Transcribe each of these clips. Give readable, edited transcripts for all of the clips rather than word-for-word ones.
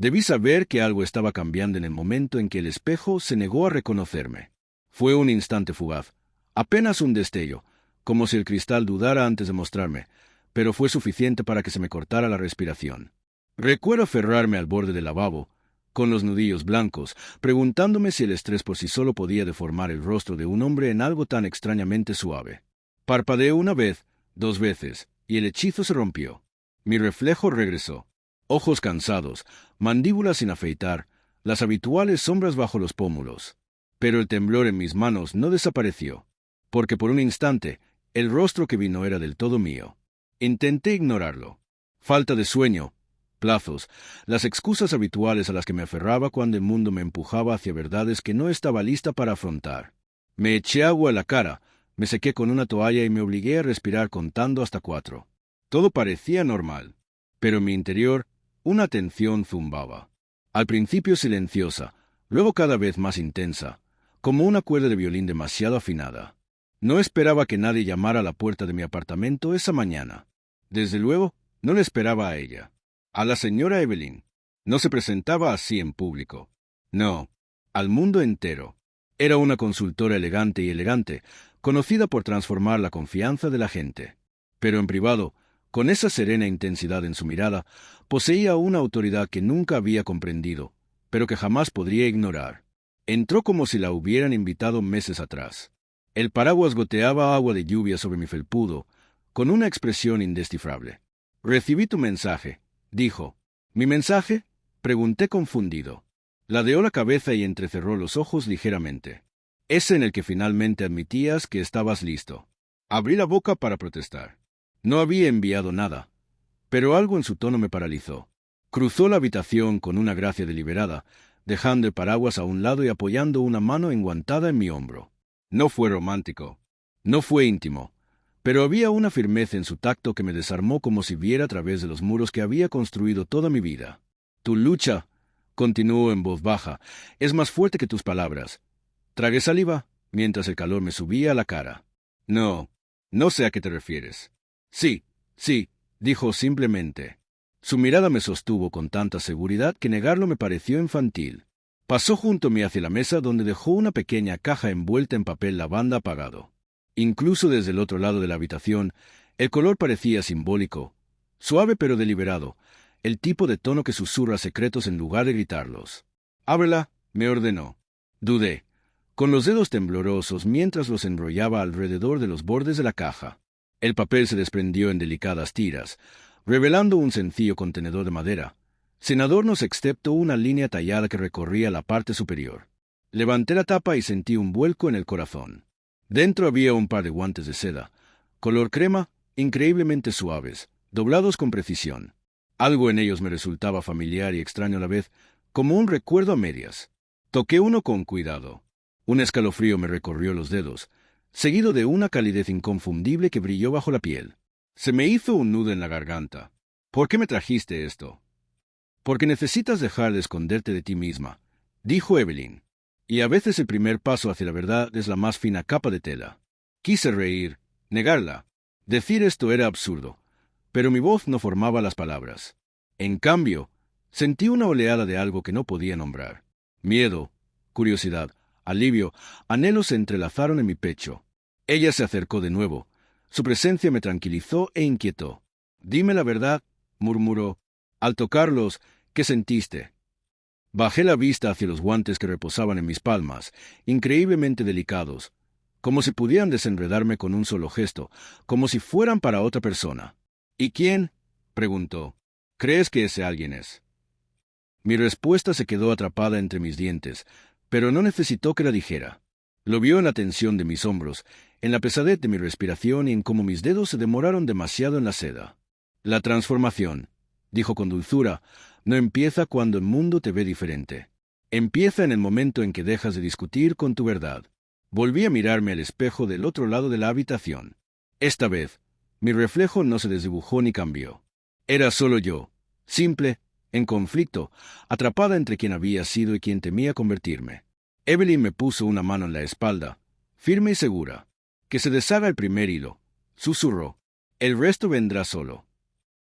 Debí saber que algo estaba cambiando en el momento en que el espejo se negó a reconocerme. Fue un instante fugaz, apenas un destello, como si el cristal dudara antes de mostrarme, pero fue suficiente para que se me cortara la respiración. Recuerdo aferrarme al borde del lavabo, con los nudillos blancos, preguntándome si el estrés por sí solo podía deformar el rostro de un hombre en algo tan extrañamente suave. Parpadeé una vez, 2 veces, y el hechizo se rompió. Mi reflejo regresó. Ojos cansados, mandíbulas sin afeitar, las habituales sombras bajo los pómulos. Pero el temblor en mis manos no desapareció, porque por un instante el rostro que vi no era del todo mío. Intenté ignorarlo. Falta de sueño, plazos, las excusas habituales a las que me aferraba cuando el mundo me empujaba hacia verdades que no estaba lista para afrontar. Me eché agua a la cara, me sequé con una toalla y me obligué a respirar contando hasta 4. Todo parecía normal, pero en mi interior una tensión zumbaba. Al principio silenciosa, luego cada vez más intensa, como una cuerda de violín demasiado afinada. No esperaba que nadie llamara a la puerta de mi apartamento esa mañana. Desde luego, no le esperaba a ella. A la señora Evelyn. No se presentaba así en público. No, al mundo entero. Era una consultora elegante y elegante, conocida por transformar la confianza de la gente. Pero en privado, con esa serena intensidad en su mirada, poseía una autoridad que nunca había comprendido, pero que jamás podría ignorar. Entró como si la hubieran invitado meses atrás. El paraguas goteaba agua de lluvia sobre mi felpudo, con una expresión indescifrable. «Recibí tu mensaje», dijo. «¿Mi mensaje?», pregunté confundido. Ladeó la cabeza y entrecerró los ojos ligeramente. «Ese en el que finalmente admitías que estabas listo». Abrí la boca para protestar. No había enviado nada, pero algo en su tono me paralizó. Cruzó la habitación con una gracia deliberada, dejando el paraguas a un lado y apoyando una mano enguantada en mi hombro. No fue romántico, no fue íntimo, pero había una firmeza en su tacto que me desarmó como si viera a través de los muros que había construido toda mi vida. «Tu lucha», continuó en voz baja, «es más fuerte que tus palabras». Tragué saliva, mientras el calor me subía a la cara. «No sé a qué te refieres». «Sí, dijo simplemente. Su mirada me sostuvo con tanta seguridad que negarlo me pareció infantil. Pasó junto a mí hacia la mesa donde dejó una pequeña caja envuelta en papel lavanda apagado. Incluso desde el otro lado de la habitación, el color parecía simbólico, suave pero deliberado, el tipo de tono que susurra secretos en lugar de gritarlos. «Ábrela», me ordenó. Dudé, con los dedos temblorosos mientras los enrollaba alrededor de los bordes de la caja. El papel se desprendió en delicadas tiras, revelando un sencillo contenedor de madera, sin adornos excepto una línea tallada que recorría la parte superior. Levanté la tapa y sentí un vuelco en el corazón. Dentro había un par de guantes de seda, color crema, increíblemente suaves, doblados con precisión. Algo en ellos me resultaba familiar y extraño a la vez, como un recuerdo a medias. Toqué uno con cuidado. Un escalofrío me recorrió los dedos, seguido de una calidez inconfundible que brilló bajo la piel. Se me hizo un nudo en la garganta. «¿Por qué me trajiste esto?» «Porque necesitas dejar de esconderte de ti misma», dijo Evelyn. «Y a veces el primer paso hacia la verdad es la más fina capa de tela». Quise reír, negarla. Decir esto era absurdo, pero mi voz no formaba las palabras. En cambio, sentí una oleada de algo que no podía nombrar. Miedo, curiosidad, alivio, anhelos se entrelazaron en mi pecho. Ella se acercó de nuevo. Su presencia me tranquilizó e inquietó. «Dime la verdad», murmuró. «Al tocarlos, ¿qué sentiste?» Bajé la vista hacia los guantes que reposaban en mis palmas, increíblemente delicados, como si pudieran desenredarme con un solo gesto, como si fueran para otra persona. «¿Y quién?», preguntó. «¿Crees que ese alguien es?» Mi respuesta se quedó atrapada entre mis dientes, pero no necesitó que la dijera. Lo vio en la tensión de mis hombros, en la pesadez de mi respiración y en cómo mis dedos se demoraron demasiado en la seda. «La transformación», dijo con dulzura, «no empieza cuando el mundo te ve diferente. Empieza en el momento en que dejas de discutir con tu verdad». Volví a mirarme al espejo del otro lado de la habitación. Esta vez, mi reflejo no se desdibujó ni cambió. Era solo yo, simple, en conflicto, atrapada entre quien había sido y quien temía convertirme. Evelyn me puso una mano en la espalda, firme y segura. «Que se deshaga el primer hilo», susurró. «El resto vendrá solo».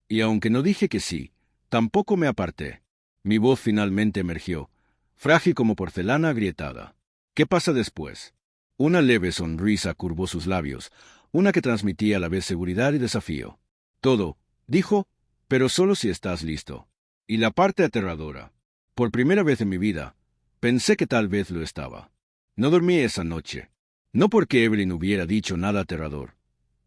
Y aunque no dije que sí, tampoco me aparté. Mi voz finalmente emergió, frágil como porcelana agrietada. ¿Qué pasa después? Una leve sonrisa curvó sus labios, una que transmitía a la vez seguridad y desafío. Todo, dijo, pero solo si estás listo. Y la parte aterradora. Por primera vez en mi vida, pensé que tal vez lo estaba. No dormí esa noche. No porque Evelyn hubiera dicho nada aterrador,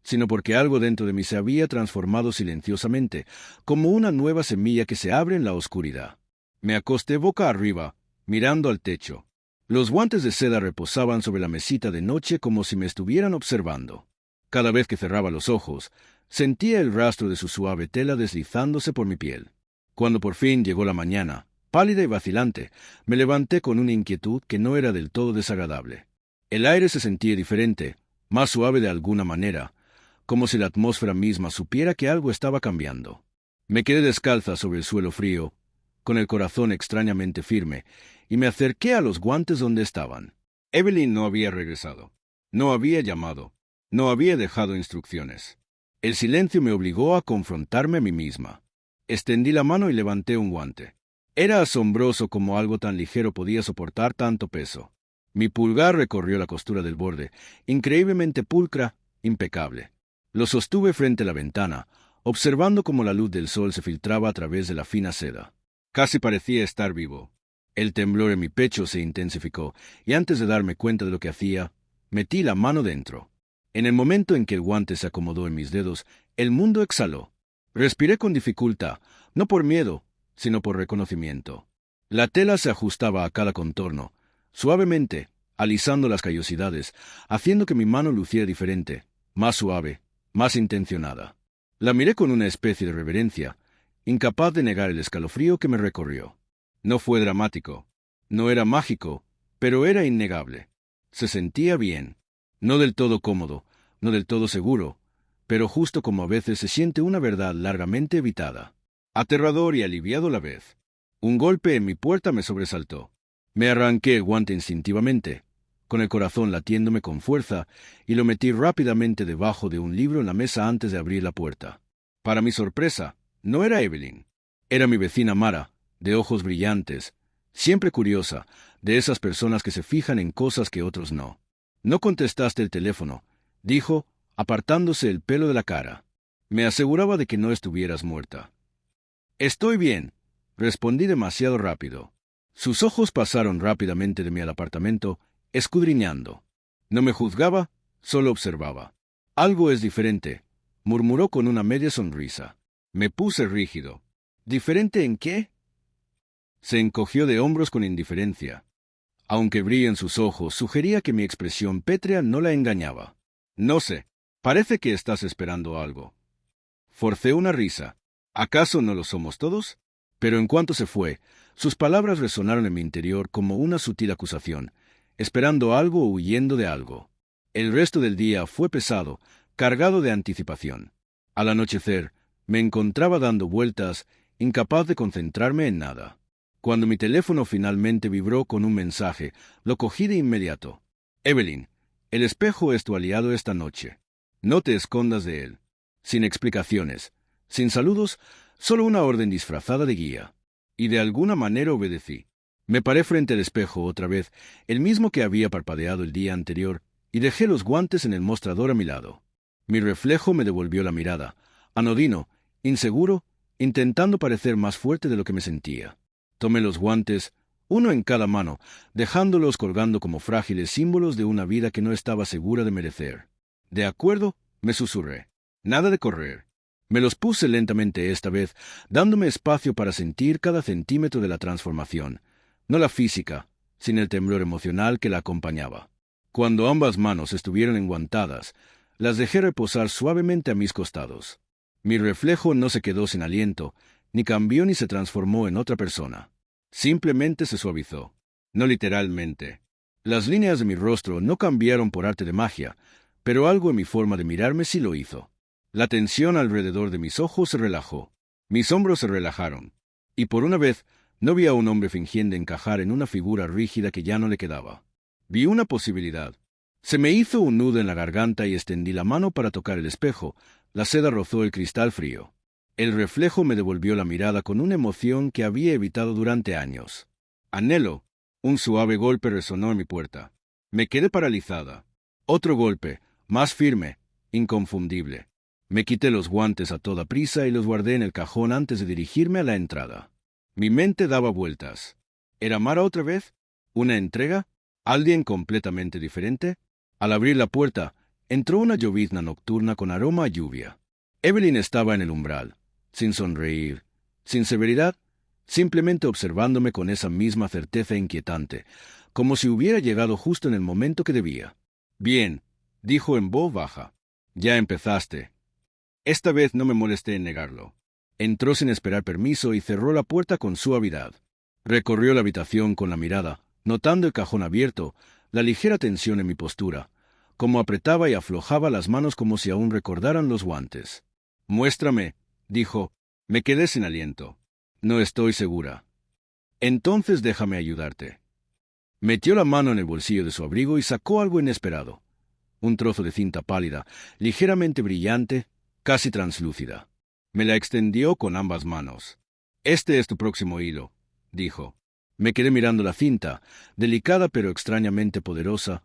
sino porque algo dentro de mí se había transformado silenciosamente, como una nueva semilla que se abre en la oscuridad. Me acosté boca arriba, mirando al techo. Los guantes de seda reposaban sobre la mesita de noche como si me estuvieran observando. Cada vez que cerraba los ojos, sentía el rastro de su suave tela deslizándose por mi piel. Cuando por fin llegó la mañana, pálida y vacilante, me levanté con una inquietud que no era del todo desagradable. El aire se sentía diferente, más suave de alguna manera, como si la atmósfera misma supiera que algo estaba cambiando. Me quedé descalza sobre el suelo frío, con el corazón extrañamente firme, y me acerqué a los guantes donde estaban. Evelyn no había regresado. No había llamado. No había dejado instrucciones. El silencio me obligó a confrontarme a mí misma. Extendí la mano y levanté un guante. Era asombroso cómo algo tan ligero podía soportar tanto peso. Mi pulgar recorrió la costura del borde, increíblemente pulcra, impecable. Lo sostuve frente a la ventana, observando cómo la luz del sol se filtraba a través de la fina seda. Casi parecía estar vivo. El temblor en mi pecho se intensificó, y antes de darme cuenta de lo que hacía, metí la mano dentro. En el momento en que el guante se acomodó en mis dedos, el mundo exhaló. Respiré con dificultad, no por miedo, sino por reconocimiento. La tela se ajustaba a cada contorno, suavemente, alisando las callosidades, haciendo que mi mano luciera diferente, más suave, más intencionada. La miré con una especie de reverencia, incapaz de negar el escalofrío que me recorrió. No fue dramático, no era mágico, pero era innegable. Se sentía bien, no del todo cómodo, no del todo seguro, pero justo como a veces se siente una verdad largamente evitada. Aterrador y aliviado a la vez. Un golpe en mi puerta me sobresaltó. Me arranqué el guante instintivamente, con el corazón latiéndome con fuerza, y lo metí rápidamente debajo de un libro en la mesa antes de abrir la puerta. Para mi sorpresa, no era Evelyn. Era mi vecina Mara, de ojos brillantes, siempre curiosa, de esas personas que se fijan en cosas que otros no. No contestaste el teléfono, dijo, apartándose el pelo de la cara. Me aseguraba de que no estuvieras muerta. Estoy bien, respondí demasiado rápido. Sus ojos pasaron rápidamente de mí al apartamento, escudriñando. No me juzgaba, solo observaba. Algo es diferente, murmuró con una media sonrisa. Me puse rígido. ¿Diferente en qué? Se encogió de hombros con indiferencia. Aunque brillo en sus ojos, sugería que mi expresión pétrea no la engañaba. No sé, parece que estás esperando algo. Forcé una risa. ¿Acaso no lo somos todos? Pero en cuanto se fue, sus palabras resonaron en mi interior como una sutil acusación, esperando algo o huyendo de algo. El resto del día fue pesado, cargado de anticipación. Al anochecer, me encontraba dando vueltas, incapaz de concentrarme en nada. Cuando mi teléfono finalmente vibró con un mensaje, lo cogí de inmediato. Evelyn, el espejo es tu aliado esta noche. No te escondas de él. Sin explicaciones, sin saludos, solo una orden disfrazada de guía. Y de alguna manera obedecí. Me paré frente al espejo otra vez, el mismo que había parpadeado el día anterior, y dejé los guantes en el mostrador a mi lado. Mi reflejo me devolvió la mirada, anodino, inseguro, intentando parecer más fuerte de lo que me sentía. Tomé los guantes, uno en cada mano, dejándolos colgando como frágiles símbolos de una vida que no estaba segura de merecer. «De acuerdo», me susurré. «Nada de correr». Me los puse lentamente esta vez, dándome espacio para sentir cada centímetro de la transformación, no la física, sin el temblor emocional que la acompañaba. Cuando ambas manos estuvieron enguantadas, las dejé reposar suavemente a mis costados. Mi reflejo no se quedó sin aliento, ni cambió ni se transformó en otra persona. Simplemente se suavizó. No literalmente. Las líneas de mi rostro no cambiaron por arte de magia, pero algo en mi forma de mirarme sí lo hizo. La tensión alrededor de mis ojos se relajó. Mis hombros se relajaron. Y por una vez, no vi a un hombre fingiendo encajar en una figura rígida que ya no le quedaba. Vi una posibilidad. Se me hizo un nudo en la garganta y extendí la mano para tocar el espejo. La seda rozó el cristal frío. El reflejo me devolvió la mirada con una emoción que había evitado durante años. Anhelo. Un suave golpe resonó en mi puerta. Me quedé paralizada. Otro golpe, más firme, inconfundible. Me quité los guantes a toda prisa y los guardé en el cajón antes de dirigirme a la entrada. Mi mente daba vueltas. ¿Era Mara otra vez? ¿Una entrega? ¿Alguien completamente diferente? Al abrir la puerta, entró una llovizna nocturna con aroma a lluvia. Evelyn estaba en el umbral, sin sonreír, sin severidad, simplemente observándome con esa misma certeza inquietante, como si hubiera llegado justo en el momento que debía. Bien, dijo en voz baja. Ya empezaste. Esta vez no me molesté en negarlo. Entró sin esperar permiso y cerró la puerta con suavidad. Recorrió la habitación con la mirada, notando el cajón abierto, la ligera tensión en mi postura, como apretaba y aflojaba las manos como si aún recordaran los guantes. Muéstrame, dijo. Me quedé sin aliento. No estoy segura. Entonces déjame ayudarte. Metió la mano en el bolsillo de su abrigo y sacó algo inesperado. Un trozo de cinta pálida, ligeramente brillante, casi translúcida. Me la extendió con ambas manos. Este es tu próximo hilo, dijo. Me quedé mirando la cinta, delicada pero extrañamente poderosa,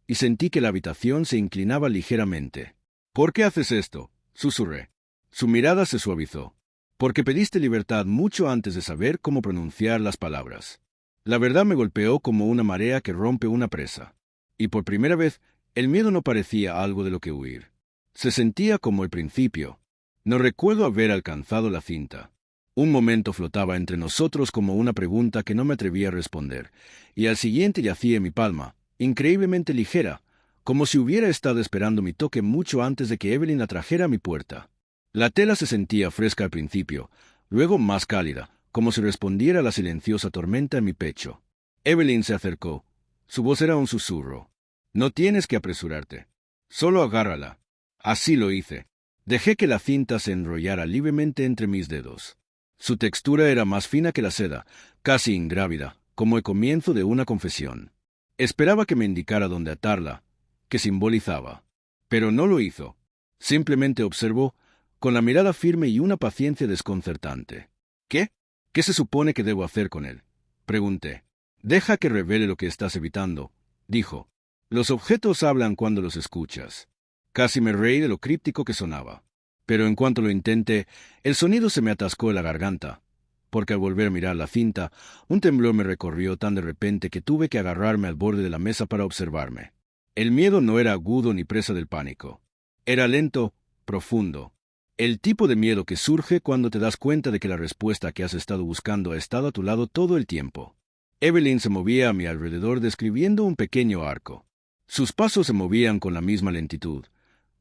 y sentí que la habitación se inclinaba ligeramente. ¿Por qué haces esto?, susurré. Su mirada se suavizó. Porque pediste libertad mucho antes de saber cómo pronunciar las palabras. La verdad me golpeó como una marea que rompe una presa. Y por primera vez, el miedo no parecía algo de lo que huir. Se sentía como el principio. No recuerdo haber alcanzado la cinta. Un momento flotaba entre nosotros como una pregunta que no me atrevía a responder, y al siguiente yacía en mi palma, increíblemente ligera, como si hubiera estado esperando mi toque mucho antes de que Evelyn la trajera a mi puerta. La tela se sentía fresca al principio, luego más cálida, como si respondiera a la silenciosa tormenta en mi pecho. Evelyn se acercó. Su voz era un susurro. No tienes que apresurarte. Solo agárrala. Así lo hice. Dejé que la cinta se enrollara libremente entre mis dedos. Su textura era más fina que la seda, casi ingrávida, como el comienzo de una confesión. Esperaba que me indicara dónde atarla, que simbolizaba. Pero no lo hizo. Simplemente observó, con la mirada firme y una paciencia desconcertante. ¿Qué? ¿Qué se supone que debo hacer con él?, pregunté. Deja que revele lo que estás evitando, dijo. Los objetos hablan cuando los escuchas. Casi me reí de lo críptico que sonaba. Pero en cuanto lo intenté, el sonido se me atascó en la garganta, porque al volver a mirar la cinta, un temblor me recorrió tan de repente que tuve que agarrarme al borde de la mesa para observarme. El miedo no era agudo ni presa del pánico. Era lento, profundo. El tipo de miedo que surge cuando te das cuenta de que la respuesta que has estado buscando ha estado a tu lado todo el tiempo. Evelyn se movía a mi alrededor describiendo un pequeño arco. Sus pasos se movían con la misma lentitud,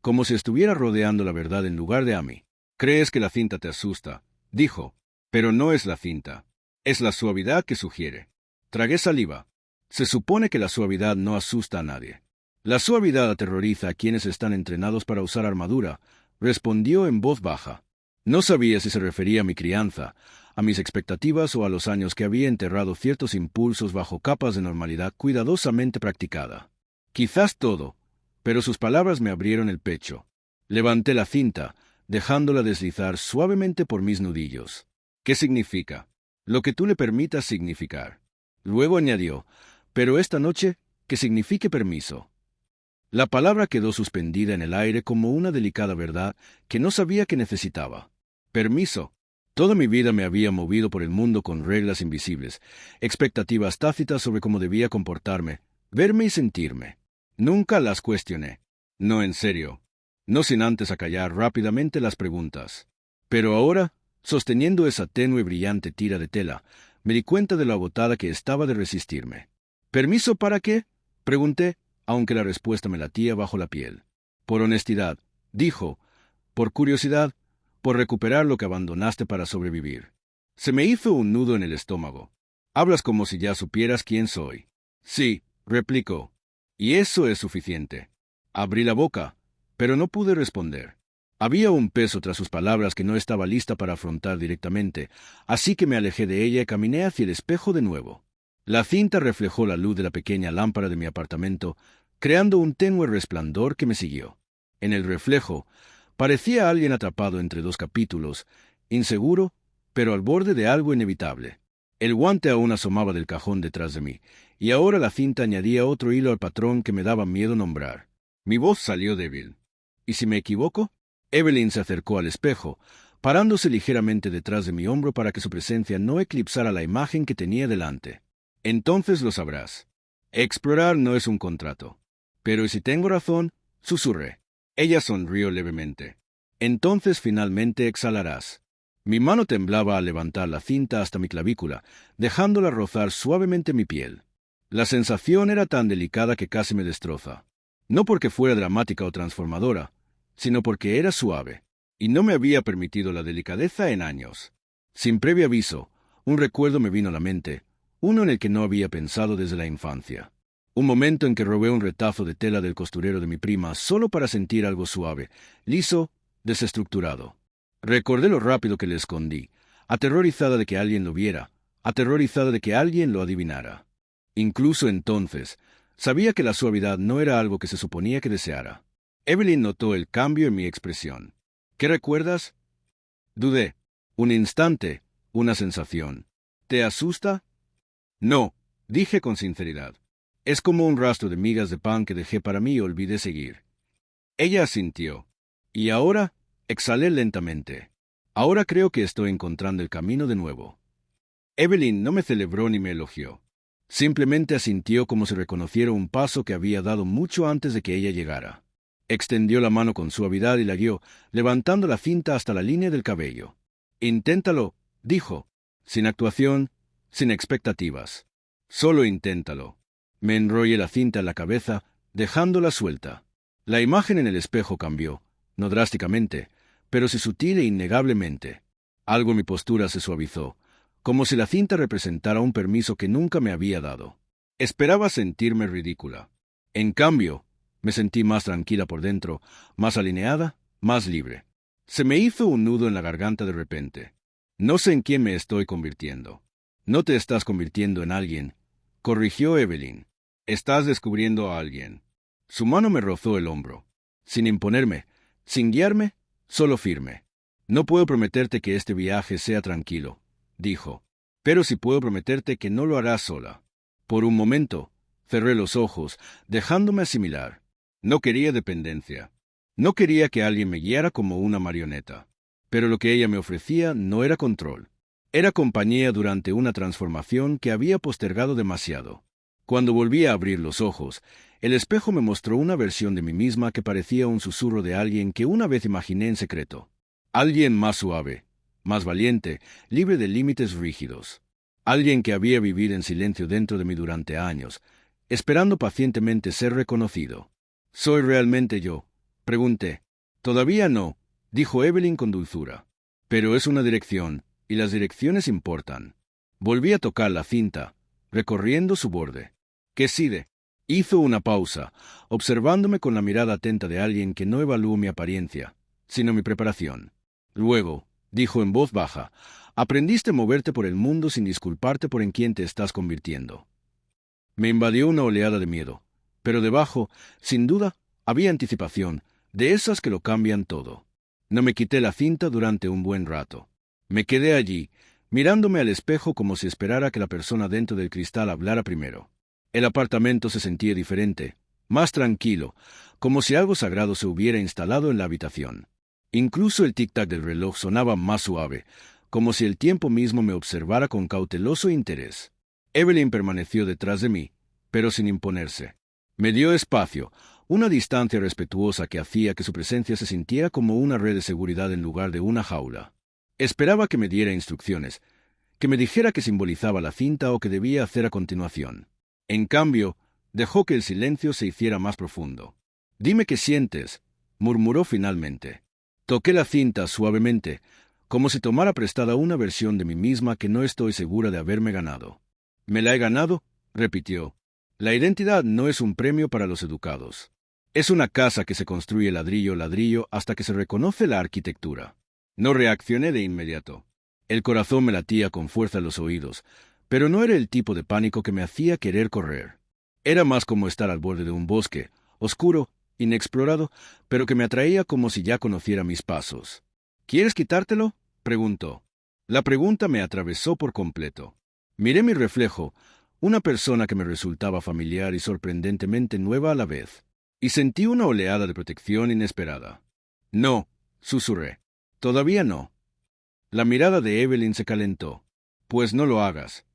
como si estuviera rodeando la verdad en lugar de a mí. «Crees que la cinta te asusta», dijo, «pero no es la cinta. Es la suavidad que sugiere». Tragué saliva. Se supone que la suavidad no asusta a nadie. La suavidad aterroriza a quienes están entrenados para usar armadura, respondió en voz baja. No sabía si se refería a mi crianza, a mis expectativas o a los años que había enterrado ciertos impulsos bajo capas de normalidad cuidadosamente practicada. Quizás todo, pero sus palabras me abrieron el pecho. Levanté la cinta, dejándola deslizar suavemente por mis nudillos. ¿Qué significa? Lo que tú le permitas significar. Luego añadió, pero esta noche, que signifique permiso. La palabra quedó suspendida en el aire como una delicada verdad que no sabía que necesitaba. Permiso. Toda mi vida me había movido por el mundo con reglas invisibles, expectativas tácitas sobre cómo debía comportarme, verme y sentirme. Nunca las cuestioné. No en serio. No sin antes acallar rápidamente las preguntas. Pero ahora, sosteniendo esa tenue y brillante tira de tela, me di cuenta de lo agotada que estaba de resistirme. ¿Permiso para qué?, pregunté, aunque la respuesta me latía bajo la piel. Por honestidad, dijo, por curiosidad, por recuperar lo que abandonaste para sobrevivir. Se me hizo un nudo en el estómago. Hablas como si ya supieras quién soy. Sí, replicó. Y eso es suficiente. Abrí la boca, pero no pude responder. Había un peso tras sus palabras que no estaba lista para afrontar directamente, así que me alejé de ella y caminé hacia el espejo de nuevo. La cinta reflejó la luz de la pequeña lámpara de mi apartamento, creando un tenue resplandor que me siguió. En el reflejo, parecía alguien atrapado entre dos capítulos, inseguro, pero al borde de algo inevitable. El guante aún asomaba del cajón detrás de mí, y ahora la cinta añadía otro hilo al patrón que me daba miedo nombrar. Mi voz salió débil. ¿Y si me equivoco? Evelyn se acercó al espejo, parándose ligeramente detrás de mi hombro para que su presencia no eclipsara la imagen que tenía delante. Entonces lo sabrás. Explorar no es un contrato. Pero ¿y si tengo razón? Susurré. Ella sonrió levemente. Entonces finalmente exhalarás. Mi mano temblaba al levantar la cinta hasta mi clavícula, dejándola rozar suavemente mi piel. La sensación era tan delicada que casi me destroza. No porque fuera dramática o transformadora, sino porque era suave, y no me había permitido la delicadeza en años. Sin previo aviso, un recuerdo me vino a la mente, uno en el que no había pensado desde la infancia. Un momento en que robé un retazo de tela del costurero de mi prima solo para sentir algo suave, liso, desestructurado. Recordé lo rápido que le escondí, aterrorizada de que alguien lo viera, aterrorizada de que alguien lo adivinara. Incluso entonces, sabía que la suavidad no era algo que se suponía que deseara. Evelyn notó el cambio en mi expresión. ¿Qué recuerdas? Dudé. Un instante, una sensación. ¿Te asusta? No, dije con sinceridad. Es como un rastro de migas de pan que dejé para mí y olvidé seguir. Ella asintió. Y ahora, exhalé lentamente. Ahora creo que estoy encontrando el camino de nuevo. Evelyn no me celebró ni me elogió. Simplemente asintió como si reconociera un paso que había dado mucho antes de que ella llegara. Extendió la mano con suavidad y la guió, levantando la cinta hasta la línea del cabello. Inténtalo, dijo, sin actuación, sin expectativas. Solo inténtalo. Me enrollé la cinta en la cabeza, dejándola suelta. La imagen en el espejo cambió, no drásticamente, pero sí sutil e innegablemente. Algo en mi postura se suavizó, como si la cinta representara un permiso que nunca me había dado. Esperaba sentirme ridícula. En cambio, me sentí más tranquila por dentro, más alineada, más libre. Se me hizo un nudo en la garganta de repente. No sé en quién me estoy convirtiendo. No te estás convirtiendo en alguien, corrigió Evelyn. Estás descubriendo a alguien. Su mano me rozó el hombro. Sin imponerme, sin guiarme, solo firme. No puedo prometerte que este viaje sea tranquilo, dijo. Pero sí puedo prometerte que no lo harás sola. Por un momento, cerré los ojos, dejándome asimilar. No quería dependencia. No quería que alguien me guiara como una marioneta. Pero lo que ella me ofrecía no era control. Era compañía durante una transformación que había postergado demasiado. Cuando volví a abrir los ojos, el espejo me mostró una versión de mí misma que parecía un susurro de alguien que una vez imaginé en secreto. Alguien más suave, más valiente, libre de límites rígidos. Alguien que había vivido en silencio dentro de mí durante años, esperando pacientemente ser reconocido. ¿Soy realmente yo?, pregunté. Todavía no, dijo Evelyn con dulzura. Pero es una dirección, y las direcciones importan. Volví a tocar la cinta, recorriendo su borde. ¿Qué sigue? Hizo una pausa, observándome con la mirada atenta de alguien que no evalúa mi apariencia, sino mi preparación. Luego, dijo en voz baja, aprendiste a moverte por el mundo sin disculparte por en quién te estás convirtiendo. Me invadió una oleada de miedo, pero debajo, sin duda, había anticipación, de esas que lo cambian todo. No me quité la cinta durante un buen rato. Me quedé allí, mirándome al espejo como si esperara que la persona dentro del cristal hablara primero. El apartamento se sentía diferente, más tranquilo, como si algo sagrado se hubiera instalado en la habitación. Incluso el tic-tac del reloj sonaba más suave, como si el tiempo mismo me observara con cauteloso interés. Evelyn permaneció detrás de mí, pero sin imponerse. Me dio espacio, una distancia respetuosa que hacía que su presencia se sintiera como una red de seguridad en lugar de una jaula. Esperaba que me diera instrucciones, que me dijera qué simbolizaba la cinta o qué debía hacer a continuación. En cambio, dejó que el silencio se hiciera más profundo. «Dime qué sientes», murmuró finalmente. Toqué la cinta suavemente, como si tomara prestada una versión de mí misma que no estoy segura de haberme ganado. «¿Me la he ganado?», repitió. «La identidad no es un premio para los educados. Es una casa que se construye ladrillo a ladrillo hasta que se reconoce la arquitectura». No reaccioné de inmediato. El corazón me latía con fuerza en los oídos, pero no era el tipo de pánico que me hacía querer correr. Era más como estar al borde de un bosque, oscuro, inexplorado, pero que me atraía como si ya conociera mis pasos. «¿Quieres quitártelo?», preguntó. La pregunta me atravesó por completo. Miré mi reflejo, una persona que me resultaba familiar y sorprendentemente nueva a la vez, y sentí una oleada de protección inesperada. No, susurré. Todavía no. La mirada de Evelyn se calentó. Pues no lo hagas.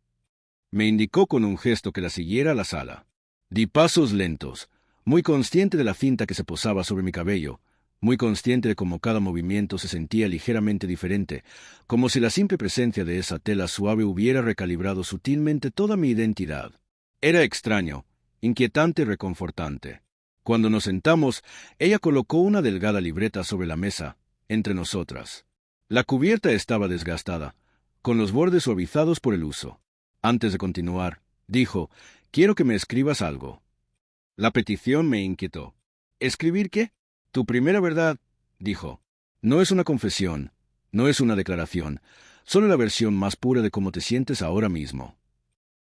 Me indicó con un gesto que la siguiera a la sala. Di pasos lentos, muy consciente de la cinta que se posaba sobre mi cabello, muy consciente de cómo cada movimiento se sentía ligeramente diferente, como si la simple presencia de esa tela suave hubiera recalibrado sutilmente toda mi identidad. Era extraño, inquietante y reconfortante. Cuando nos sentamos, ella colocó una delgada libreta sobre la mesa, entre nosotras. La cubierta estaba desgastada, con los bordes suavizados por el uso. Antes de continuar, dijo, «Quiero que me escribas algo». La petición me inquietó. ¿Escribir qué? Tu primera verdad, dijo. No es una confesión, no es una declaración, solo la versión más pura de cómo te sientes ahora mismo.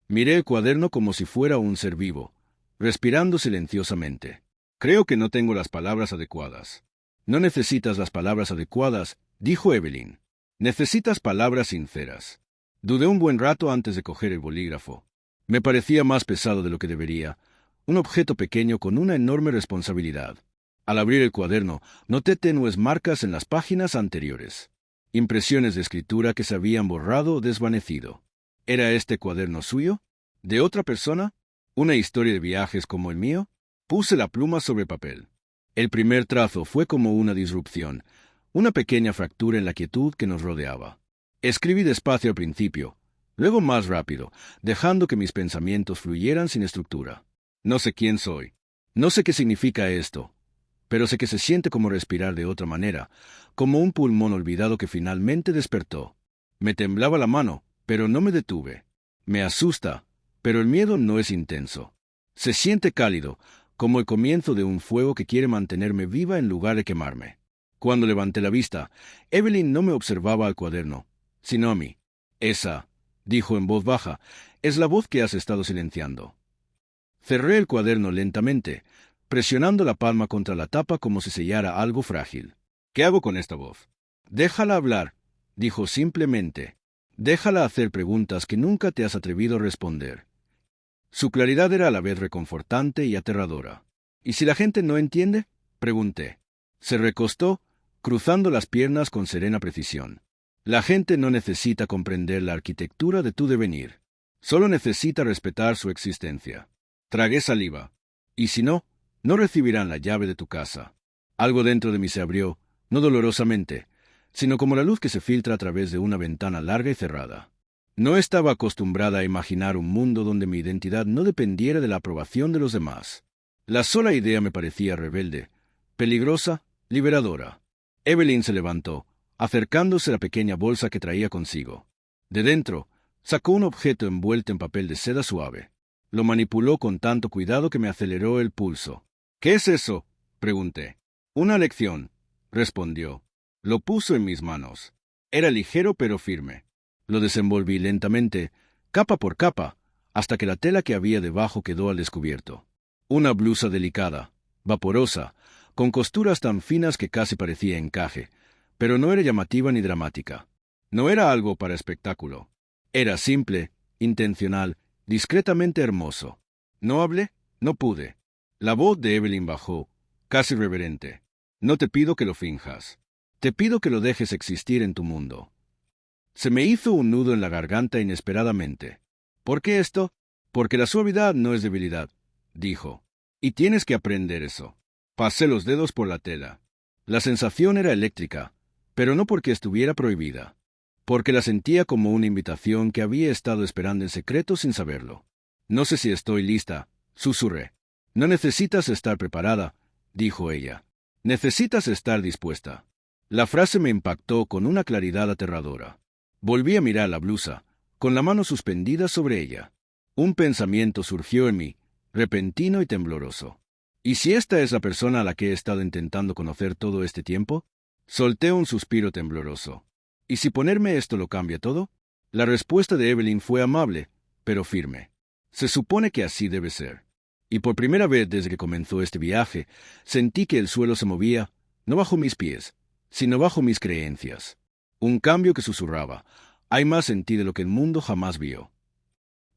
Miré el cuaderno como si fuera un ser vivo, respirando silenciosamente. Creo que no tengo las palabras adecuadas. No necesitas las palabras adecuadas, dijo Evelyn. Necesitas palabras sinceras. Dudé un buen rato antes de coger el bolígrafo. Me parecía más pesado de lo que debería, un objeto pequeño con una enorme responsabilidad. Al abrir el cuaderno, noté tenues marcas en las páginas anteriores. Impresiones de escritura que se habían borrado o desvanecido. ¿Era este cuaderno suyo? ¿De otra persona? ¿Una historia de viajes como el mío? Puse la pluma sobre el papel. El primer trazo fue como una disrupción, una pequeña fractura en la quietud que nos rodeaba. Escribí despacio al principio, luego más rápido, dejando que mis pensamientos fluyeran sin estructura. No sé quién soy. No sé qué significa esto, pero sé que se siente como respirar de otra manera, como un pulmón olvidado que finalmente despertó. Me temblaba la mano, pero no me detuve. Me asusta, pero el miedo no es intenso. Se siente cálido, como el comienzo de un fuego que quiere mantenerme viva en lugar de quemarme. Cuando levanté la vista, Evelyn no me observaba al cuaderno, sino a mí. Esa, dijo en voz baja, es la voz que has estado silenciando. Cerré el cuaderno lentamente, presionando la palma contra la tapa como si sellara algo frágil. ¿Qué hago con esta voz? Déjala hablar, dijo simplemente. Déjala hacer preguntas que nunca te has atrevido a responder. Su claridad era a la vez reconfortante y aterradora. ¿Y si la gente no entiende? Pregunté. Se recostó, cruzando las piernas con serena precisión. La gente no necesita comprender la arquitectura de tu devenir. Solo necesita respetar su existencia. Tragué saliva. Y si no, no recibirán la llave de tu casa. Algo dentro de mí se abrió, no dolorosamente, sino como la luz que se filtra a través de una ventana larga y cerrada. No estaba acostumbrada a imaginar un mundo donde mi identidad no dependiera de la aprobación de los demás. La sola idea me parecía rebelde, peligrosa, liberadora. Evelyn se levantó, acercándose a la pequeña bolsa que traía consigo. De dentro, sacó un objeto envuelto en papel de seda suave. Lo manipuló con tanto cuidado que me aceleró el pulso. «¿Qué es eso?», pregunté. «Una lección», respondió. Lo puso en mis manos. Era ligero pero firme. Lo desenvolví lentamente, capa por capa, hasta que la tela que había debajo quedó al descubierto. Una blusa delicada, vaporosa, con costuras tan finas que casi parecía encaje, pero no era llamativa ni dramática. No era algo para espectáculo. Era simple, intencional, discretamente hermoso. No hablé, no pude. La voz de Evelyn bajó, casi reverente. No te pido que lo finjas. Te pido que lo dejes existir en tu mundo. Se me hizo un nudo en la garganta inesperadamente. ¿Por qué esto? Porque la suavidad no es debilidad, dijo. Y tienes que aprender eso. Pasé los dedos por la tela. La sensación era eléctrica, pero no porque estuviera prohibida. Porque la sentía como una invitación que había estado esperando en secreto sin saberlo. No sé si estoy lista, susurré. No necesitas estar preparada, dijo ella. Necesitas estar dispuesta. La frase me impactó con una claridad aterradora. Volví a mirar la blusa, con la mano suspendida sobre ella. Un pensamiento surgió en mí, repentino y tembloroso. ¿Y si esta es la persona a la que he estado intentando conocer todo este tiempo? Solté un suspiro tembloroso. ¿Y si ponerme esto lo cambia todo? La respuesta de Evelyn fue amable, pero firme. Se supone que así debe ser. Y por primera vez desde que comenzó este viaje, sentí que el suelo se movía, no bajo mis pies, sino bajo mis creencias. Un cambio que susurraba: hay más en ti de lo que el mundo jamás vio.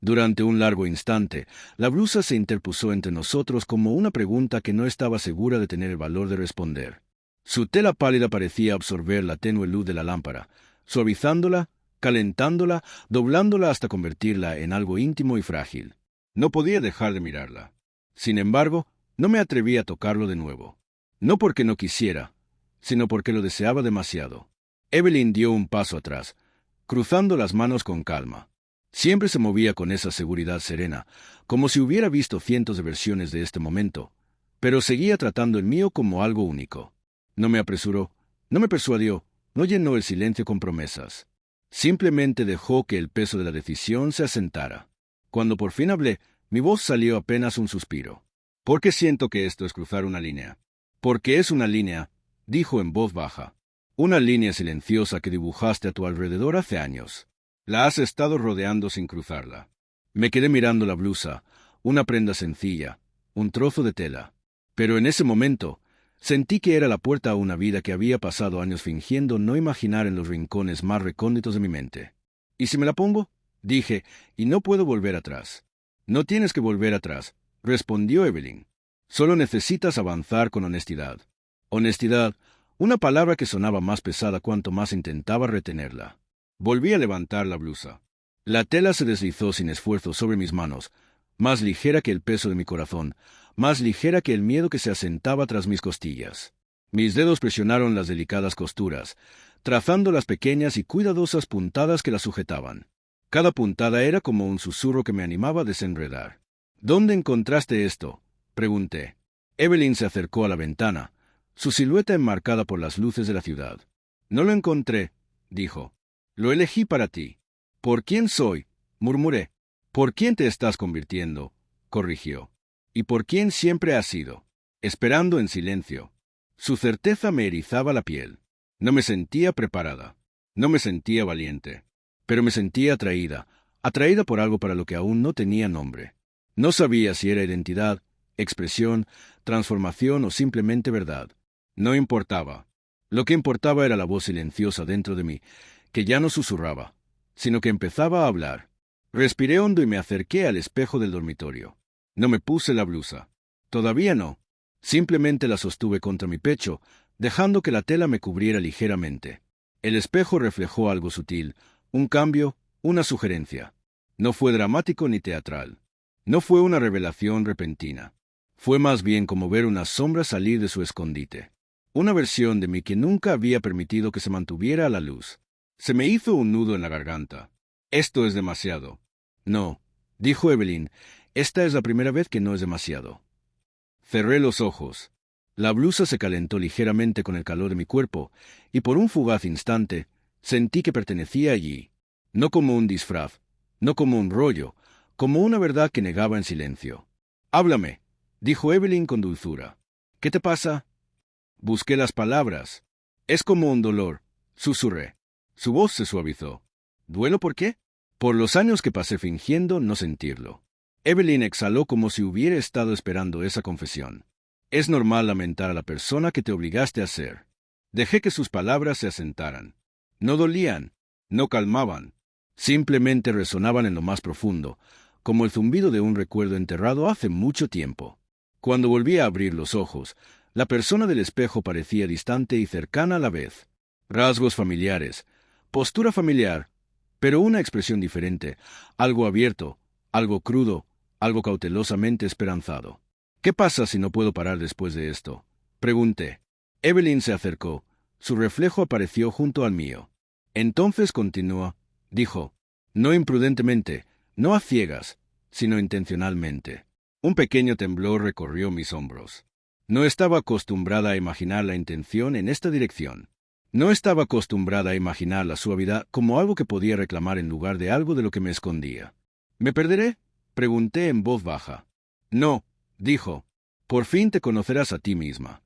Durante un largo instante, la blusa se interpuso entre nosotros como una pregunta que no estaba segura de tener el valor de responder. Su tela pálida parecía absorber la tenue luz de la lámpara, suavizándola, calentándola, doblándola hasta convertirla en algo íntimo y frágil. No podía dejar de mirarla. Sin embargo, no me atreví a tocarlo de nuevo. No porque no quisiera, sino porque lo deseaba demasiado. Evelyn dio un paso atrás, cruzando las manos con calma. Siempre se movía con esa seguridad serena, como si hubiera visto cientos de versiones de este momento, pero seguía tratando el mío como algo único. No me apresuró, no me persuadió, no llenó el silencio con promesas. Simplemente dejó que el peso de la decisión se asentara. Cuando por fin hablé, mi voz salió apenas un suspiro. ¿Por qué siento que esto es cruzar una línea? Porque es una línea, dijo en voz baja. Una línea silenciosa que dibujaste a tu alrededor hace años. La has estado rodeando sin cruzarla. Me quedé mirando la blusa, una prenda sencilla, un trozo de tela. Pero en ese momento, sentí que era la puerta a una vida que había pasado años fingiendo no imaginar en los rincones más recónditos de mi mente. ¿Y si me la pongo? Dije, y no puedo volver atrás. No tienes que volver atrás, respondió Evelyn. Solo necesitas avanzar con honestidad. Honestidad, una palabra que sonaba más pesada cuanto más intentaba retenerla. Volví a levantar la blusa. La tela se deslizó sin esfuerzo sobre mis manos, más ligera que el peso de mi corazón, más ligera que el miedo que se asentaba tras mis costillas. Mis dedos presionaron las delicadas costuras, trazando las pequeñas y cuidadosas puntadas que la sujetaban. Cada puntada era como un susurro que me animaba a desenredar. ¿Dónde encontraste esto?, pregunté. Evelyn se acercó a la ventana, su silueta enmarcada por las luces de la ciudad. No lo encontré, dijo. Lo elegí para ti. ¿Por quién soy?, murmuré. ¿Por quién te estás convirtiendo?, corrigió. ¿Y por quién siempre has sido? Esperando en silencio. Su certeza me erizaba la piel. No me sentía preparada. No me sentía valiente. Pero me sentía atraída, atraída por algo para lo que aún no tenía nombre. No sabía si era identidad, expresión, transformación o simplemente verdad. No importaba. Lo que importaba era la voz silenciosa dentro de mí, que ya no susurraba, sino que empezaba a hablar. Respiré hondo y me acerqué al espejo del dormitorio. No me puse la blusa. Todavía no. Simplemente la sostuve contra mi pecho, dejando que la tela me cubriera ligeramente. El espejo reflejó algo sutil, un cambio, una sugerencia. No fue dramático ni teatral. No fue una revelación repentina. Fue más bien como ver una sombra salir de su escondite. Una versión de mí que nunca había permitido que se mantuviera a la luz. Se me hizo un nudo en la garganta. Esto es demasiado. No, dijo Evelyn, esta es la primera vez que no es demasiado. Cerré los ojos. La blusa se calentó ligeramente con el calor de mi cuerpo, y por un fugaz instante sentí que pertenecía allí, no como un disfraz, no como un rollo, como una verdad que negaba en silencio. Háblame, dijo Evelyn con dulzura. ¿Qué te pasa? Busqué las palabras. Es como un dolor, susurré. Su voz se suavizó. ¿Duelo por qué? Por los años que pasé fingiendo no sentirlo. Evelyn exhaló como si hubiera estado esperando esa confesión. Es normal lamentar a la persona que te obligaste a ser. Dejé que sus palabras se asentaran. No dolían, no calmaban. Simplemente resonaban en lo más profundo, como el zumbido de un recuerdo enterrado hace mucho tiempo. Cuando volví a abrir los ojos, la persona del espejo parecía distante y cercana a la vez. Rasgos familiares, postura familiar, pero una expresión diferente, algo abierto, algo crudo, algo cautelosamente esperanzado. ¿Qué pasa si no puedo parar después de esto?, pregunté. Evelyn se acercó. Su reflejo apareció junto al mío. Entonces continúa, dijo. No imprudentemente, no a ciegas, sino intencionalmente. Un pequeño temblor recorrió mis hombros. No estaba acostumbrada a imaginar la intención en esta dirección. No estaba acostumbrada a imaginar la suavidad como algo que podía reclamar en lugar de algo de lo que me escondía. ¿Me perderé?, pregunté en voz baja. No, dijo. Por fin te conocerás a ti misma.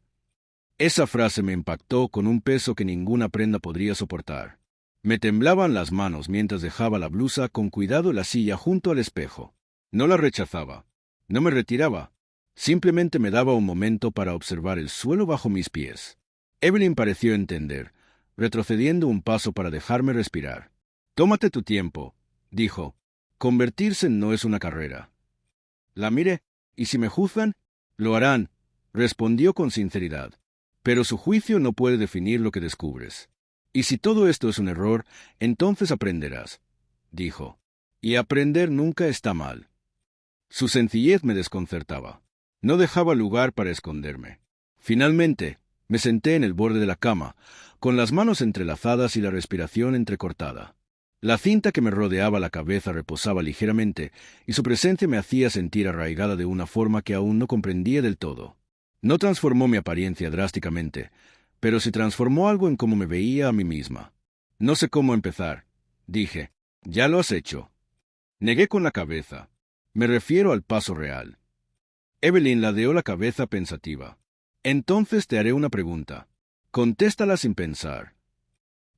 Esa frase me impactó con un peso que ninguna prenda podría soportar. Me temblaban las manos mientras dejaba la blusa con cuidado en la silla junto al espejo. No la rechazaba. No me retiraba. Simplemente me daba un momento para observar el suelo bajo mis pies. Evelyn pareció entender, retrocediendo un paso para dejarme respirar. «Tómate tu tiempo», dijo. «Convertirse no es una carrera». La miré, «¿Y si me juzgan?» «Lo harán», respondió con sinceridad. «Pero su juicio no puede definir lo que descubres. Y si todo esto es un error, entonces aprenderás», dijo. «Y aprender nunca está mal». Su sencillez me desconcertaba. No dejaba lugar para esconderme. Finalmente, me senté en el borde de la cama, con las manos entrelazadas y la respiración entrecortada. La cinta que me rodeaba la cabeza reposaba ligeramente, y su presencia me hacía sentir arraigada de una forma que aún no comprendía del todo. No transformó mi apariencia drásticamente, pero sí transformó algo en cómo me veía a mí misma. «No sé cómo empezar», dije. «Ya lo has hecho». Negué con la cabeza. «Me refiero al paso real». Evelyn ladeó la cabeza pensativa. «Entonces te haré una pregunta. Contéstala sin pensar».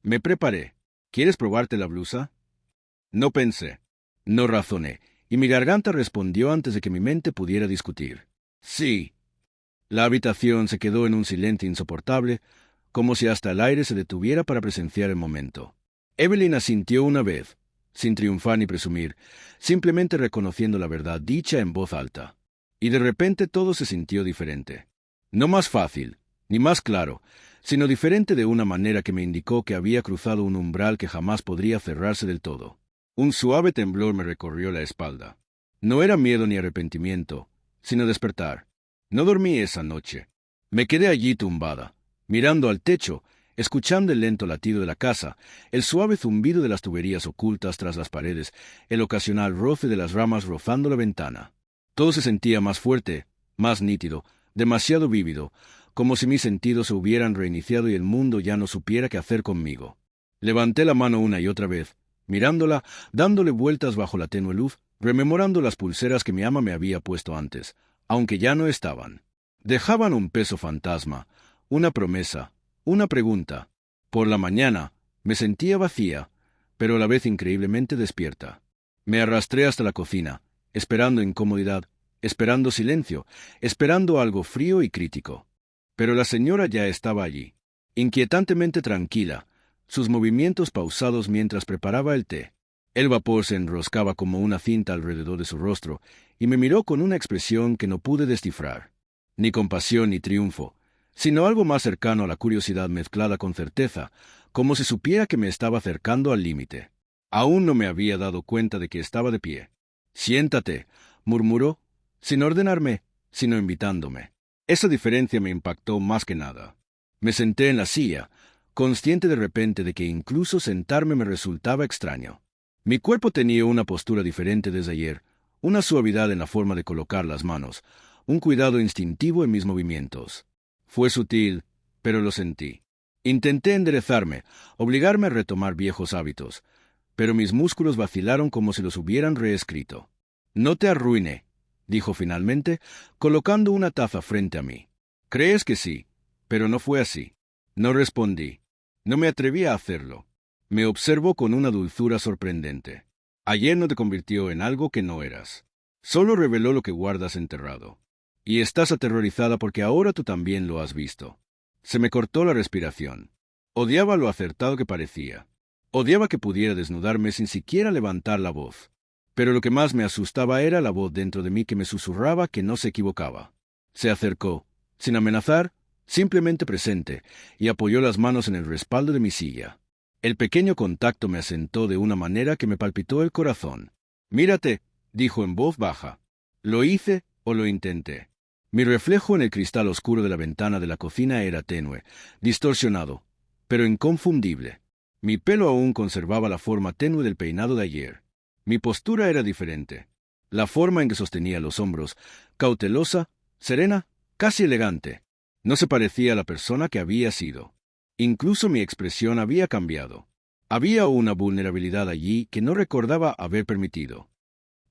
Me preparé. «¿Quieres probarte la blusa?» No pensé. No razoné, y mi garganta respondió antes de que mi mente pudiera discutir. «Sí». La habitación se quedó en un silencio insoportable, como si hasta el aire se detuviera para presenciar el momento. Evelyn asintió una vez, sin triunfar ni presumir, simplemente reconociendo la verdad dicha en voz alta. Y de repente todo se sintió diferente. No más fácil, ni más claro, sino diferente de una manera que me indicó que había cruzado un umbral que jamás podría cerrarse del todo. Un suave temblor me recorrió la espalda. No era miedo ni arrepentimiento, sino despertar. No dormí esa noche. Me quedé allí tumbada, mirando al techo, escuchando el lento latido de la casa, el suave zumbido de las tuberías ocultas tras las paredes, el ocasional roce de las ramas rozando la ventana. Todo se sentía más fuerte, más nítido, demasiado vívido, como si mis sentidos se hubieran reiniciado y el mundo ya no supiera qué hacer conmigo. Levanté la mano una y otra vez, mirándola, dándole vueltas bajo la tenue luz, rememorando las pulseras que mi ama me había puesto antes, aunque ya no estaban. Dejaban un peso fantasma, una promesa, una pregunta. Por la mañana me sentía vacía, pero a la vez increíblemente despierta. Me arrastré hasta la cocina, esperando incomodidad, esperando silencio, esperando algo frío y crítico. Pero la señora ya estaba allí, inquietantemente tranquila, sus movimientos pausados mientras preparaba el té. El vapor se enroscaba como una cinta alrededor de su rostro, y me miró con una expresión que no pude descifrar. Ni compasión ni triunfo, sino algo más cercano a la curiosidad mezclada con certeza, como si supiera que me estaba acercando al límite. Aún no me había dado cuenta de que estaba de pie. «Siéntate», murmuró, sin ordenarme, sino invitándome. Esa diferencia me impactó más que nada. Me senté en la silla, consciente de repente de que incluso sentarme me resultaba extraño. Mi cuerpo tenía una postura diferente desde ayer, una suavidad en la forma de colocar las manos, un cuidado instintivo en mis movimientos. Fue sutil, pero lo sentí. Intenté enderezarme, obligarme a retomar viejos hábitos, pero mis músculos vacilaron como si los hubieran reescrito. «No te arruiné», dijo finalmente, colocando una taza frente a mí. «Crees que sí, pero no fue así». No respondí. No me atreví a hacerlo. Me observó con una dulzura sorprendente. «Ayer no te convirtió en algo que no eras. Solo reveló lo que guardas enterrado. Y estás aterrorizada porque ahora tú también lo has visto». Se me cortó la respiración. Odiaba lo acertado que parecía. Odiaba que pudiera desnudarme sin siquiera levantar la voz. Pero lo que más me asustaba era la voz dentro de mí que me susurraba que no se equivocaba. Se acercó, sin amenazar, simplemente presente, y apoyó las manos en el respaldo de mi silla. El pequeño contacto me asentó de una manera que me palpitó el corazón. «Mírate», dijo en voz baja. Lo hice o lo intenté. Mi reflejo en el cristal oscuro de la ventana de la cocina era tenue, distorsionado, pero inconfundible. Mi pelo aún conservaba la forma tenue del peinado de ayer. Mi postura era diferente. La forma en que sostenía los hombros, cautelosa, serena, casi elegante, no se parecía a la persona que había sido. Incluso mi expresión había cambiado. Había una vulnerabilidad allí que no recordaba haber permitido.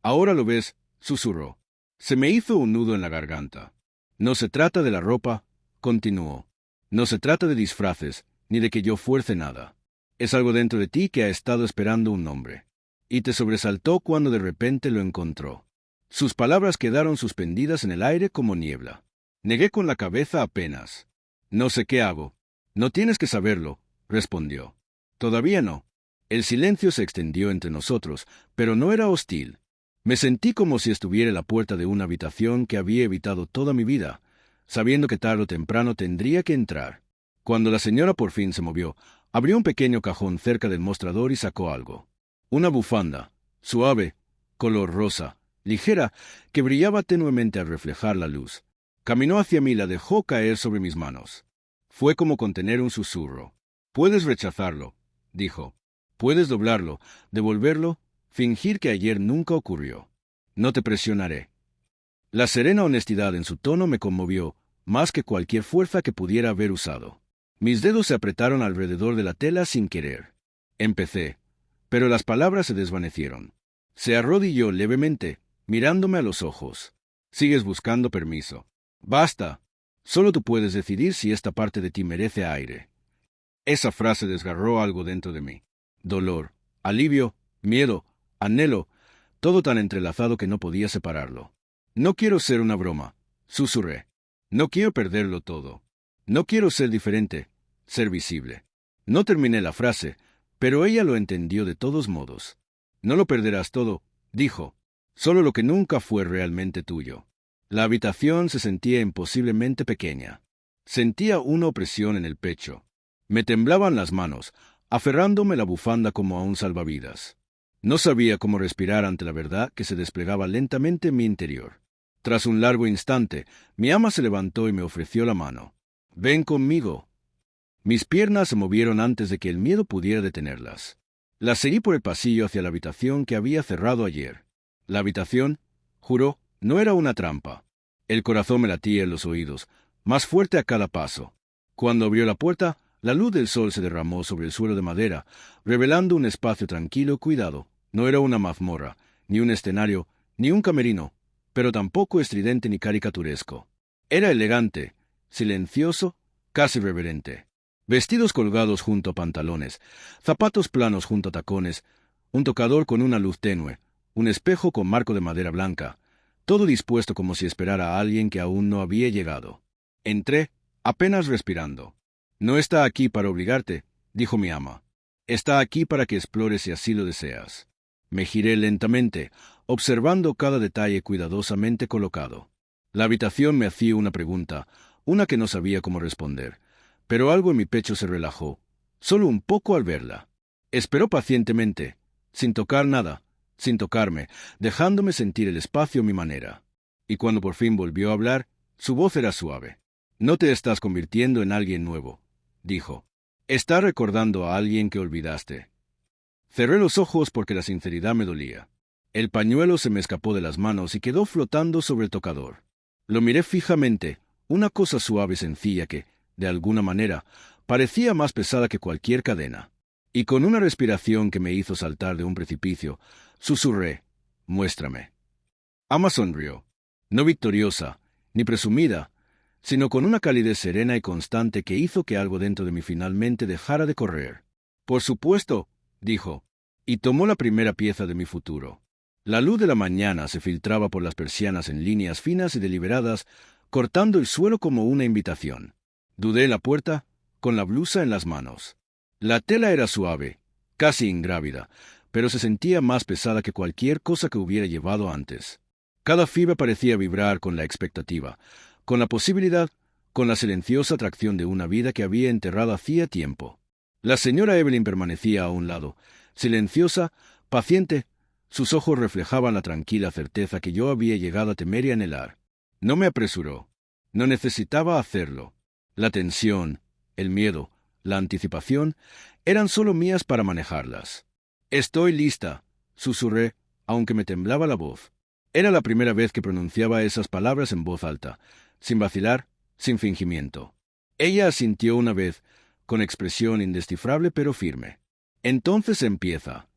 «Ahora lo ves», susurró. Se me hizo un nudo en la garganta. «No se trata de la ropa», continuó. «No se trata de disfraces, ni de que yo fuerce nada. Es algo dentro de ti que ha estado esperando un nombre. Y te sobresaltó cuando de repente lo encontró». Sus palabras quedaron suspendidas en el aire como niebla. Negué con la cabeza apenas. «No sé qué hago». «No tienes que saberlo», respondió. Todavía no. El silencio se extendió entre nosotros, pero no era hostil. Me sentí como si estuviera en la puerta de una habitación que había evitado toda mi vida, sabiendo que tarde o temprano tendría que entrar. Cuando la señora por fin se movió, abrió un pequeño cajón cerca del mostrador y sacó algo. Una bufanda, suave, color rosa, ligera, que brillaba tenuemente al reflejar la luz. Caminó hacia mí y la dejó caer sobre mis manos. Fue como contener un susurro. «Puedes rechazarlo», dijo. «Puedes doblarlo, devolverlo, fingir que ayer nunca ocurrió. No te presionaré». La serena honestidad en su tono me conmovió, más que cualquier fuerza que pudiera haber usado. Mis dedos se apretaron alrededor de la tela sin querer. Empecé, pero las palabras se desvanecieron. Se arrodilló levemente, mirándome a los ojos. «Sigues buscando permiso. Basta. Solo tú puedes decidir si esta parte de ti merece aire». Esa frase desgarró algo dentro de mí. Dolor, alivio, miedo, anhelo, todo tan entrelazado que no podía separarlo. «No quiero ser una broma», susurré. «No quiero perderlo todo. No quiero ser diferente, ser visible». No terminé la frase, pero ella lo entendió de todos modos. «No lo perderás todo», dijo. «Solo lo que nunca fue realmente tuyo». La habitación se sentía imposiblemente pequeña. Sentía una opresión en el pecho. Me temblaban las manos, aferrándome la bufanda como a un salvavidas. No sabía cómo respirar ante la verdad que se desplegaba lentamente en mi interior. Tras un largo instante, mi ama se levantó y me ofreció la mano. «Ven conmigo». Mis piernas se movieron antes de que el miedo pudiera detenerlas. La seguí por el pasillo hacia la habitación que había cerrado ayer. La habitación, juró, no era una trampa. El corazón me latía en los oídos, más fuerte a cada paso. Cuando abrió la puerta, la luz del sol se derramó sobre el suelo de madera, revelando un espacio tranquilo y cuidado. No era una mazmorra, ni un escenario, ni un camerino, pero tampoco estridente ni caricaturesco. Era elegante, silencioso, casi reverente. Vestidos colgados junto a pantalones, zapatos planos junto a tacones, un tocador con una luz tenue, un espejo con marco de madera blanca, todo dispuesto como si esperara a alguien que aún no había llegado. Entré, apenas respirando. «No está aquí para obligarte», dijo mi ama. «Está aquí para que explores si así lo deseas». Me giré lentamente, observando cada detalle cuidadosamente colocado. La habitación me hacía una pregunta, una que no sabía cómo responder, pero algo en mi pecho se relajó, solo un poco al verla. Esperó pacientemente, sin tocar nada, sin tocarme, dejándome sentir el espacio a mi manera. Y cuando por fin volvió a hablar, su voz era suave. «No te estás convirtiendo en alguien nuevo», dijo. «Estás recordando a alguien que olvidaste». Cerré los ojos porque la sinceridad me dolía. El pañuelo se me escapó de las manos y quedó flotando sobre el tocador. Lo miré fijamente, una cosa suave y sencilla que, de alguna manera, parecía más pesada que cualquier cadena. Y con una respiración que me hizo saltar de un precipicio, susurré: «Muéstrame». Ama sonrió, no victoriosa, ni presumida, sino con una calidez serena y constante que hizo que algo dentro de mí finalmente dejara de correr. «Por supuesto», dijo, y tomó la primera pieza de mi futuro. La luz de la mañana se filtraba por las persianas en líneas finas y deliberadas, cortando el suelo como una invitación. Dudé en la puerta, con la blusa en las manos. La tela era suave, casi ingrávida, pero se sentía más pesada que cualquier cosa que hubiera llevado antes. Cada fibra parecía vibrar con la expectativa, con la posibilidad, con la silenciosa atracción de una vida que había enterrado hacía tiempo. La señora Evelyn permanecía a un lado, silenciosa, paciente. Sus ojos reflejaban la tranquila certeza que yo había llegado a temer y anhelar. No me apresuró. No necesitaba hacerlo. La tensión, el miedo, la anticipación, eran solo mías para manejarlas. «Estoy lista», susurré, aunque me temblaba la voz. Era la primera vez que pronunciaba esas palabras en voz alta, sin vacilar, sin fingimiento. Ella asintió una vez, con expresión indescifrable pero firme. «Entonces empieza».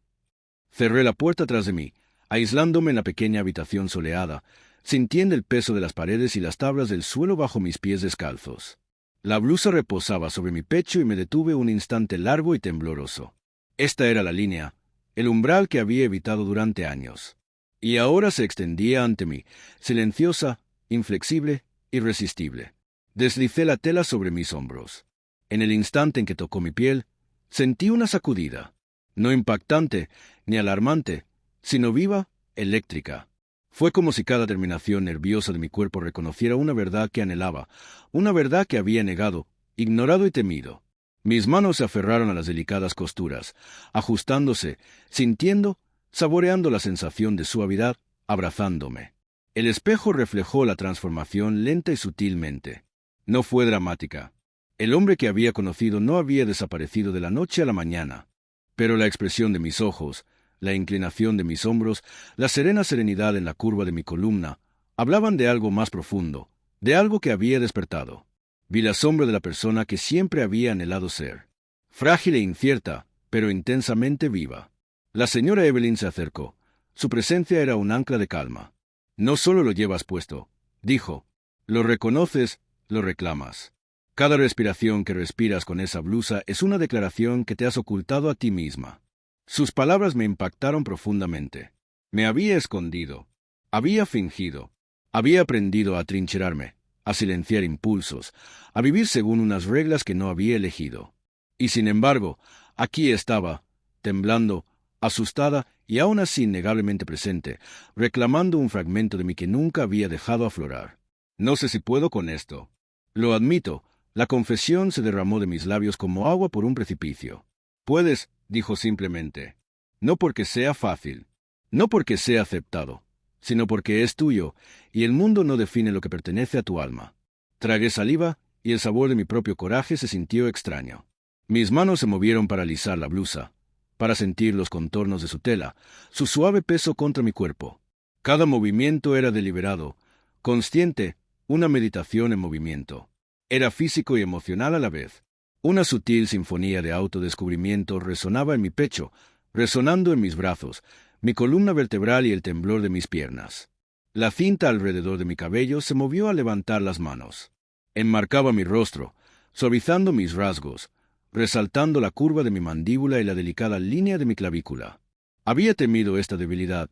Cerré la puerta tras de mí, aislándome en la pequeña habitación soleada, sintiendo el peso de las paredes y las tablas del suelo bajo mis pies descalzos. La blusa reposaba sobre mi pecho y me detuve un instante largo y tembloroso. Esta era la línea, el umbral que había evitado durante años. Y ahora se extendía ante mí, silenciosa, inflexible, irresistible. Deslicé la tela sobre mis hombros. En el instante en que tocó mi piel, Sentí una sacudida, no impactante ni alarmante, sino viva, eléctrica. Fue como si cada terminación nerviosa de mi cuerpo reconociera una verdad que anhelaba, una verdad que había negado, ignorado y temido. Mis manos se aferraron a las delicadas costuras, ajustándose, sintiendo, saboreando la sensación de suavidad, abrazándome. El espejo reflejó la transformación lenta y sutilmente. No fue dramática. El hombre que había conocido no había desaparecido de la noche a la mañana, pero la expresión de mis ojos, la inclinación de mis hombros, la serena serenidad en la curva de mi columna, hablaban de algo más profundo, de algo que había despertado. Vi la sombra de la persona que siempre había anhelado ser. Frágil e incierta, pero intensamente viva. La señora Evelyn se acercó. Su presencia era un ancla de calma. «No solo lo llevas puesto», dijo. «Lo reconoces, lo reclamas. Cada respiración que respiras con esa blusa es una declaración que te has ocultado a ti misma». Sus palabras me impactaron profundamente. Me había escondido. Había fingido. Había aprendido a atrincherarme, a silenciar impulsos, a vivir según unas reglas que no había elegido. Y sin embargo, aquí estaba, temblando, asustada y aún así innegablemente presente, reclamando un fragmento de mí que nunca había dejado aflorar. «No sé si puedo con esto. Lo admito, la confesión se derramó de mis labios como agua por un precipicio. «Puedes», dijo simplemente. «No porque sea fácil, no porque sea aceptado, sino porque es tuyo, y el mundo no define lo que pertenece a tu alma». Tragué saliva, y el sabor de mi propio coraje se sintió extraño. Mis manos se movieron para alisar la blusa, para sentir los contornos de su tela, su suave peso contra mi cuerpo. Cada movimiento era deliberado, consciente, una meditación en movimiento. Era físico y emocional a la vez. Una sutil sinfonía de autodescubrimiento resonaba en mi pecho, resonando en mis brazos, mi columna vertebral y el temblor de mis piernas. La cinta alrededor de mi cabello se movió al levantar las manos. Enmarcaba mi rostro, suavizando mis rasgos, resaltando la curva de mi mandíbula y la delicada línea de mi clavícula. Había temido esta debilidad,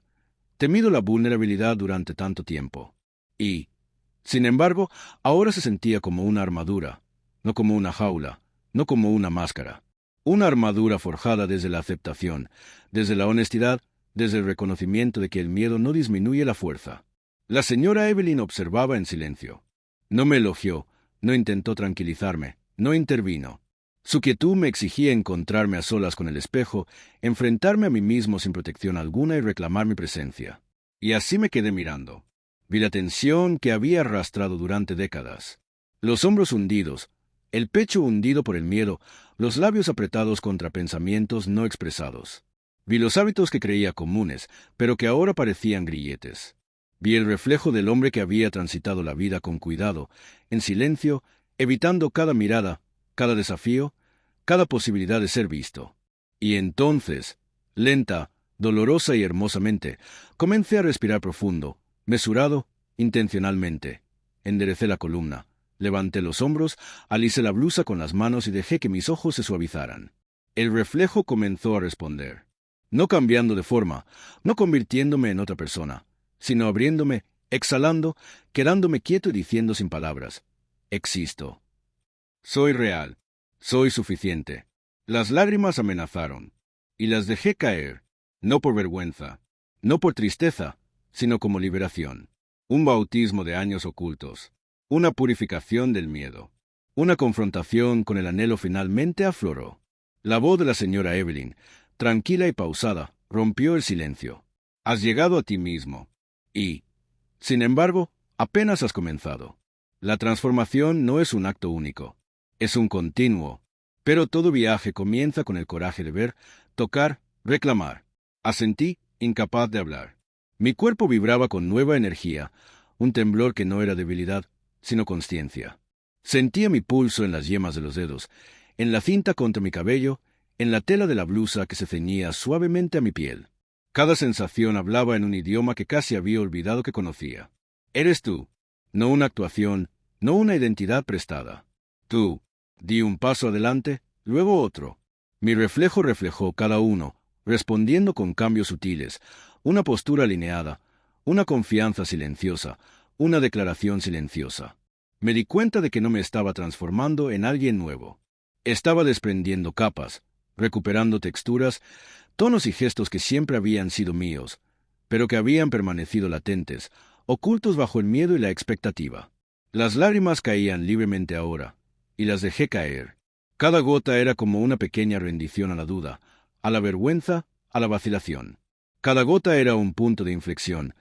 temido la vulnerabilidad durante tanto tiempo. Y, sin embargo, ahora se sentía como una armadura, no como una jaula, no como una máscara. Una armadura forjada desde la aceptación, desde la honestidad, desde el reconocimiento de que el miedo no disminuye la fuerza. La señora Evelyn observaba en silencio. No me elogió, no intentó tranquilizarme, no intervino. Su quietud me exigía encontrarme a solas con el espejo, enfrentarme a mí mismo sin protección alguna y reclamar mi presencia. Y así me quedé mirando. Vi la tensión que había arrastrado durante décadas. Los hombros hundidos, el pecho hundido por el miedo, los labios apretados contra pensamientos no expresados. Vi los hábitos que creía comunes, pero que ahora parecían grilletes. Vi el reflejo del hombre que había transitado la vida con cuidado, en silencio, evitando cada mirada, cada desafío, cada posibilidad de ser visto. Y entonces, lenta, dolorosa y hermosamente, comencé a respirar profundo, mesurado, intencionalmente. Enderecé la columna, levanté los hombros, alicé la blusa con las manos y dejé que mis ojos se suavizaran. El reflejo comenzó a responder. No cambiando de forma, no convirtiéndome en otra persona, sino abriéndome, exhalando, quedándome quieto y diciendo sin palabras: «Existo. Soy real. Soy suficiente». Las lágrimas amenazaron, y las dejé caer, no por vergüenza, no por tristeza, sino como liberación. Un bautismo de años ocultos, una purificación del miedo, una confrontación con el anhelo finalmente afloró. La voz de la señora Evelyn, tranquila y pausada, rompió el silencio. «Has llegado a ti mismo. Y, sin embargo, apenas has comenzado. La transformación no es un acto único. Es un continuo. Pero todo viaje comienza con el coraje de ver, tocar, reclamar». Asentí, incapaz de hablar. Mi cuerpo vibraba con nueva energía, un temblor que no era debilidad, sino consciencia. Sentía mi pulso en las yemas de los dedos, en la cinta contra mi cabello, en la tela de la blusa que se ceñía suavemente a mi piel. Cada sensación hablaba en un idioma que casi había olvidado que conocía. «Eres tú, no una actuación, no una identidad prestada. Tú». Di un paso adelante, luego otro. Mi reflejo reflejó cada uno, respondiendo con cambios sutiles, una postura alineada, una confianza silenciosa, una declaración silenciosa. Me di cuenta de que no me estaba transformando en alguien nuevo. Estaba desprendiendo capas, recuperando texturas, tonos y gestos que siempre habían sido míos, pero que habían permanecido latentes, ocultos bajo el miedo y la expectativa. Las lágrimas caían libremente ahora, y las dejé caer. Cada gota era como una pequeña rendición a la duda, a la vergüenza, a la vacilación. Cada gota era un punto de inflexión,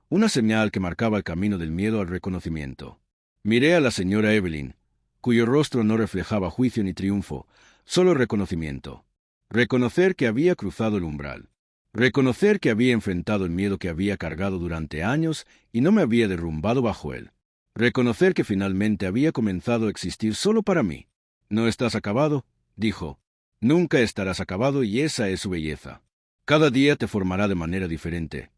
una señal que marcaba el camino del miedo al reconocimiento. Miré a la señora Evelyn, cuyo rostro no reflejaba juicio ni triunfo, solo reconocimiento. Reconocer que había cruzado el umbral. Reconocer que había enfrentado el miedo que había cargado durante años y no me había derrumbado bajo él. Reconocer que finalmente había comenzado a existir solo para mí. «No estás acabado», dijo. «Nunca estarás acabado y esa es su belleza. Cada día te formará de manera diferente.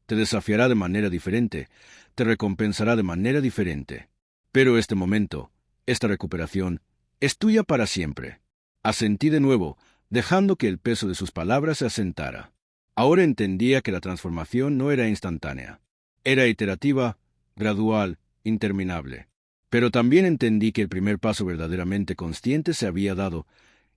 Te desafiará de manera diferente. Te recompensará de manera diferente. Pero este momento, esta recuperación, es tuya para siempre». Asentí de nuevo, dejando que el peso de sus palabras se asentara. Ahora entendía que la transformación no era instantánea. Era iterativa, gradual, interminable. Pero también entendí que el primer paso verdaderamente consciente se había dado,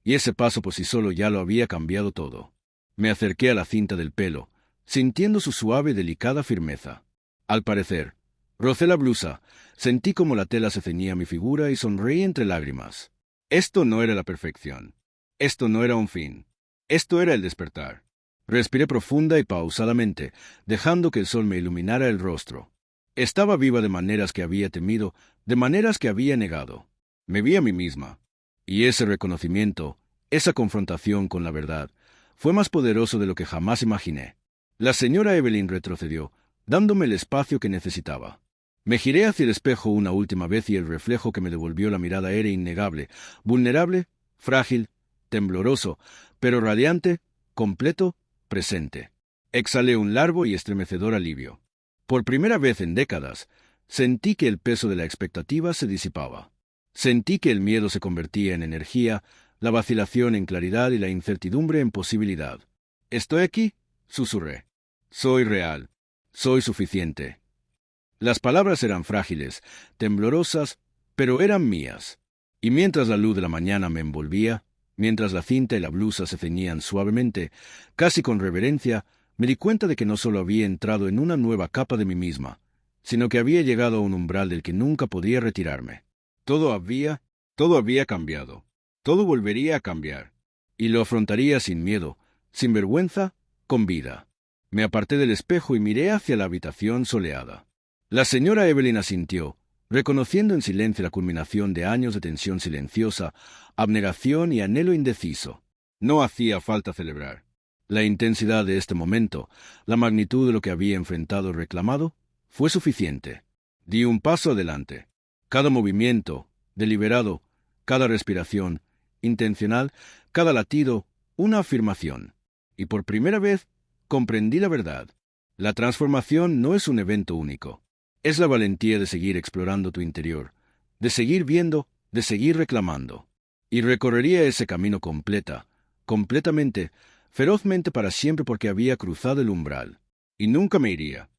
y ese paso por sí solo ya lo había cambiado todo. Me acerqué a la cinta del pelo, sintiendo su suave y delicada firmeza. Al parecer, rocé la blusa, sentí como la tela se ceñía a mi figura y sonreí entre lágrimas. Esto no era la perfección. Esto no era un fin. Esto era el despertar. Respiré profunda y pausadamente, dejando que el sol me iluminara el rostro. Estaba viva de maneras que había temido, de maneras que había negado. Me vi a mí misma. Y ese reconocimiento, esa confrontación con la verdad, fue más poderoso de lo que jamás imaginé. La señora Evelyn retrocedió, dándome el espacio que necesitaba. Me giré hacia el espejo una última vez y el reflejo que me devolvió la mirada era innegable, vulnerable, frágil, tembloroso, pero radiante, completo, presente. Exhalé un largo y estremecedor alivio. Por primera vez en décadas, sentí que el peso de la expectativa se disipaba. Sentí que el miedo se convertía en energía, la vacilación en claridad y la incertidumbre en posibilidad. «Estoy aquí», susurré. «Soy real. Soy suficiente». Las palabras eran frágiles, temblorosas, pero eran mías. Y mientras la luz de la mañana me envolvía, mientras la cinta y la blusa se ceñían suavemente, casi con reverencia, me di cuenta de que no solo había entrado en una nueva capa de mí misma, sino que había llegado a un umbral del que nunca podría retirarme. Todo había cambiado. Todo volvería a cambiar. Y lo afrontaría sin miedo, sin vergüenza, con vida. Me aparté del espejo y miré hacia la habitación soleada. La señora Evelyn asintió, reconociendo en silencio la culminación de años de tensión silenciosa, abnegación y anhelo indeciso. No hacía falta celebrar. La intensidad de este momento, la magnitud de lo que había enfrentado y reclamado, fue suficiente. Di un paso adelante. Cada movimiento, deliberado, cada respiración, intencional, cada latido, una afirmación. Y por primera vez, comprendí la verdad. La transformación no es un evento único. Es la valentía de seguir explorando tu interior, de seguir viendo, de seguir reclamando. Y recorrería ese camino completamente, ferozmente para siempre porque había cruzado el umbral. Y nunca me iría.